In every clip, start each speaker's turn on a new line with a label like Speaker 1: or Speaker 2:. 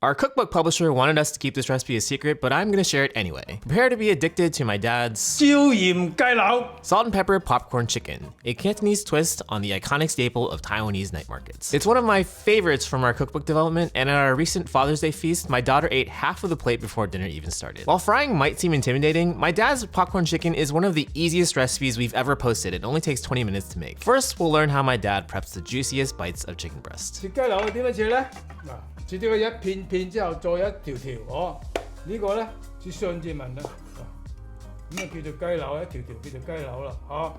Speaker 1: Our cookbook publisher wanted us to keep this recipe a secret, but I'm gonna share it anyway. Prepare to be addicted to my dad's
Speaker 2: 椒鹽雞柳
Speaker 1: salt and pepper popcorn chicken, a Cantonese twist on the iconic staple of Taiwanese night markets. It's one of my favorites from our cookbook development, and at our recent Father's Day feast, my daughter ate half of the plate before dinner even started. While frying might seem intimidating, my dad's popcorn chicken is one of the easiest recipes we've ever posted. It only takes 20 minutes to make. First, we'll learn how my dad preps the juiciest bites of chicken breast.
Speaker 2: 切雞柳點樣切咧？嗱，切咗佢一片片之後，再一條條，哦，呢個咧切雙字紋啦，咁啊叫做雞柳，一條條叫做雞柳啦，嚇。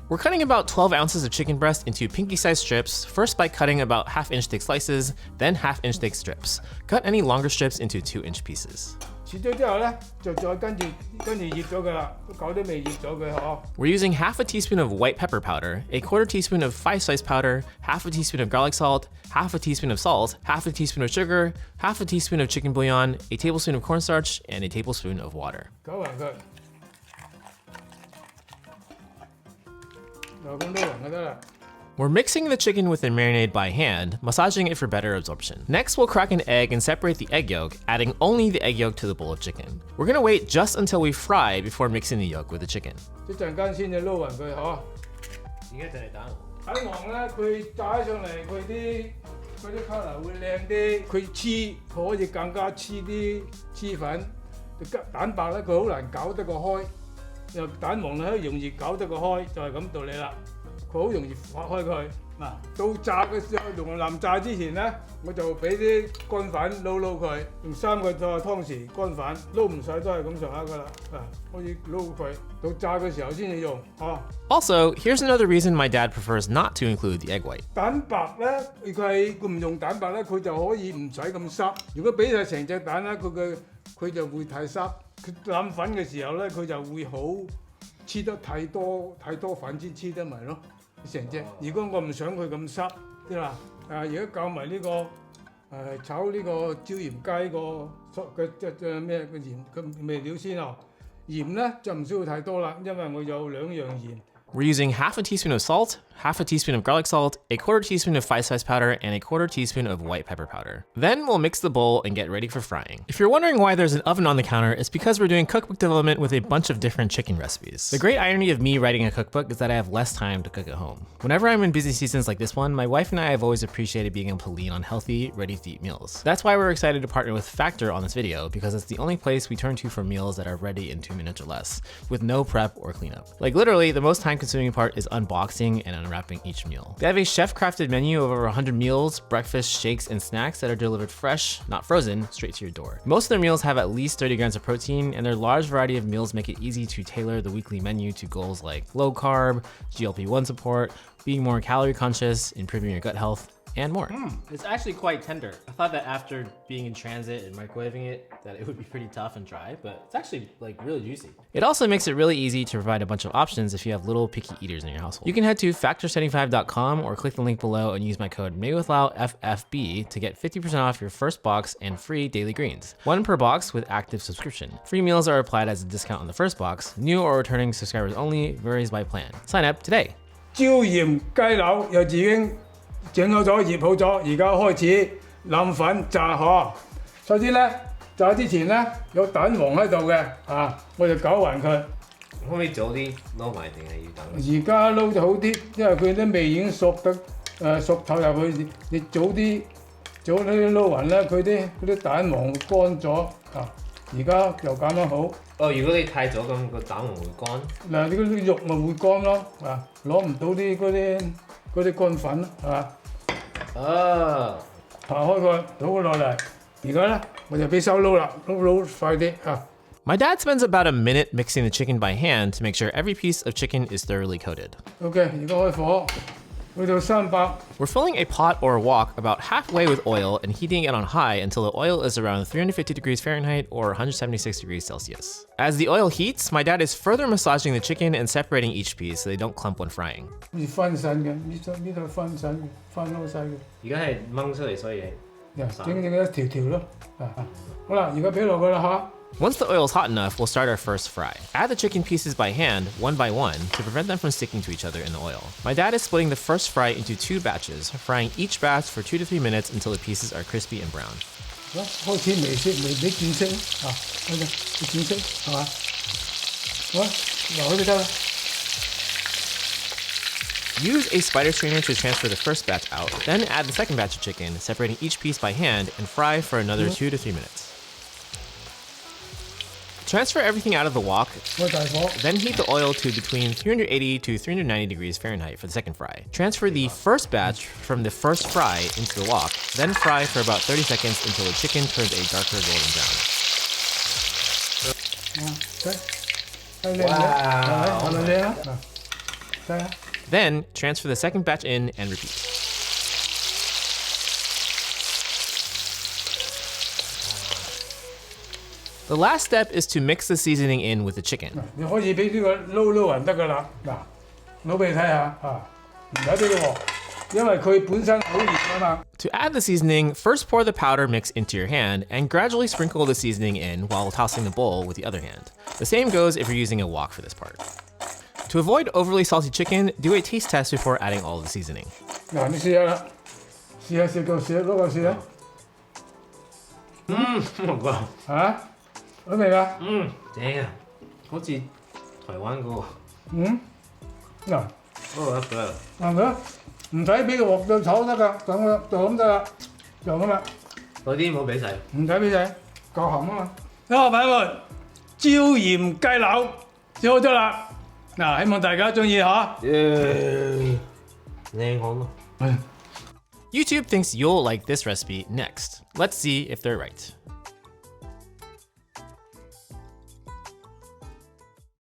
Speaker 1: We're cutting about 12 ounces of chicken breast into pinky-sized strips, first by cutting about half-inch thick slices, then half-inch thick strips. Cut any longer strips into 2-inch pieces.
Speaker 2: 切咗之後咧，就再跟住醃咗佢啦，都久都未醃咗佢，嗬。
Speaker 1: We're using half a teaspoon of white pepper powder, a quarter teaspoon of 5-spice powder, half a teaspoon of garlic salt, half a teaspoon of salt, half a teaspoon of sugar, half a teaspoon of chicken bouillon, a tablespoon of cornstarch, and a tablespoon of water.
Speaker 2: 攪勻佢，就咁撈勻就得啦。
Speaker 1: We're mixing the chicken with the marinade by hand, massaging it for better absorption. Next, we'll crack an egg and separate the egg yolk, adding only the egg yolk to the bowl of chicken. We're gonna wait just until we fry before mixing the yolk with the chicken.
Speaker 2: 一陣間先至撈勻佢，嗬。
Speaker 1: 而家就嚟打。
Speaker 2: 蛋黃咧，佢炸起上嚟，佢啲colour會靚啲，佢黐可以更加黐啲黐粉。蛋白咧，佢好難搞得個開，又蛋黃咧容易搞得個開，就係咁道理啦。佢好容易發開佢。嗱，到炸嘅時候，用淋炸之前咧，我就俾啲乾粉撈佢，用3個湯匙乾粉，撈唔晒都係咁上下噶啦。嗱，可以撈佢，到炸嘅時候先至用，嚇。
Speaker 1: Also, here's another reason my dad prefers not to include the egg white.
Speaker 2: 蛋白咧，佢唔用蛋白咧，佢就可以唔使咁濕。如果俾晒成隻蛋咧，佢就會太濕。佢攬粉嘅時候咧，佢就會好黐得太多粉先黐得埋咯。 成隻，如果我唔想佢咁濕，知啦。而家教埋呢個炒呢個椒鹽雞個咩個鹽個味料先啊。鹽咧就唔需要太多啦，因為我有2樣鹽。
Speaker 1: We're using half a teaspoon of salt, half a teaspoon of garlic salt, a quarter teaspoon of 5-spice powder, and a quarter teaspoon of white pepper powder. Then we'll mix the bowl and get ready for frying. If you're wondering why there's an oven on the counter, it's because we're doing cookbook development with a bunch of different chicken recipes. The great irony of me writing a cookbook is that I have less time to cook at home. Whenever I'm in busy seasons like this one, my wife and I have always appreciated being able to lean on healthy, ready-to-eat meals. That's why we're excited to partner with Factor on this video, because it's the only place we turn to for meals that are ready in 2 minutes or less, with no prep or cleanup. Like literally, the most time-consuming part is unboxing and unwrapping each meal. They have a chef-crafted menu of over 100 meals, breakfast, shakes, and snacks that are delivered fresh, not frozen, straight to your door. Most of their meals have at least 30 grams of protein, and their large variety of meals make it easy to tailor the weekly menu to goals like low carb, GLP-1 support, being more calorie conscious, improving your gut health, and more. It's actually quite tender. I thought that after being in transit and microwaving it, that it would be pretty tough and dry, but it's actually like really juicy. It also makes it really easy to provide a bunch of options if you have little picky eaters in your household. You can head to factor75.com or click the link below and use my code MadeWithLauFFB to get 50% off your first box and free daily greens. 1 per box with active subscription. Free meals are applied as a discount on the first box. New or returning subscribers only, varies by plan. Sign up today.
Speaker 2: 椒鹽雞柳又已經 整好咗，醃好咗，而家開始淋粉炸嗬。首先咧，炸之前咧有蛋黃喺度嘅，我就攪勻佢。
Speaker 3: 可唔可以早啲撈埋定係要等？
Speaker 2: 而家撈就好啲，因為佢啲味已經熟得熟透入去。你早啲撈勻咧，佢啲蛋黃乾咗而家就咁樣好。
Speaker 3: 哦，如果你太早咁個蛋黃會乾。
Speaker 2: 嗱，你嗰啲肉咪會乾咯，攞唔到嗰啲乾粉扒開佢，倒佢落嚟。而家咧我就俾手撈啦，撈快啲
Speaker 1: My dad spends about a minute mixing the chicken by hand to make sure every piece of chicken is thoroughly coated.
Speaker 2: OK， 而家開火，去到300。
Speaker 1: We're filling a pot or wok about halfway with oil and heating it on high until the oil is around 350 degrees Fahrenheit or 176 degrees Celsius. As the oil heats, my dad is further massaging the chicken and separating each piece so they don't clump when frying.
Speaker 2: 好似分散嘅，呢度分散嘅，分開晒嘅。
Speaker 3: 而家係掹出嚟，所以
Speaker 2: 整一條咯。好啦，而家俾落去啦
Speaker 1: Once the oil is hot enough, we'll start our first fry. Add the chicken pieces by hand, one by one, to prevent them from sticking to each other in the oil. My dad is splitting the first fry into 2 batches, frying each batch for 2 to 3 minutes until the pieces are crispy and brown.
Speaker 2: 開始未見色啊，開始見色係嘛？好啊，留喺度得啦。
Speaker 1: Use a spider strainer to transfer the first batch out, then add the second batch of chicken, separating each piece by hand, and fry for another 2 to 3 minutes. Transfer everything out of the wok,
Speaker 2: 開大火。
Speaker 1: then heat the oil to between 380 to 390 degrees Fahrenheit for the second fry. Transfer the first batch from the first fry into the wok, then fry for about 30 seconds until the chicken turns a darker golden brown.
Speaker 2: 睇靚嘅，係咪靚啊？睇下。
Speaker 1: Then, transfer the second batch in and repeat. The last step is to mix the seasoning in with the chicken.
Speaker 2: 你開始俾呢個撈勻得㗎啦。嗱，攞俾你睇下啊，唔使俾佢喎，因為佢本身好熱啊嘛。
Speaker 1: To add the seasoning, first pour the powder mix into your hand and gradually sprinkle the seasoning in while tossing the bowl with the other hand. The same goes if you're using a wok for this part. To avoid overly salty chicken, do a taste test before adding all of the seasoning.
Speaker 2: 嗱，你試下啦，試下攞個試下。
Speaker 3: 我覺
Speaker 2: 嚇，好味㗎？
Speaker 3: 正啊，好似台灣嗰個
Speaker 2: 嗱，
Speaker 3: 嗰個一個。
Speaker 2: 係咪啊？唔使俾個鑊到炒得㗎，就咁得啦，就咁啦，
Speaker 3: 嗰啲唔好俾晒。
Speaker 2: 唔使俾晒，夠鹹啊嘛。好，朋友們，椒鹽雞柳煮好咗啦。嗱，希望大家中意嚇。
Speaker 3: 靚好咯。
Speaker 1: YouTube thinks you'll like this recipe next. Let's see if they're right.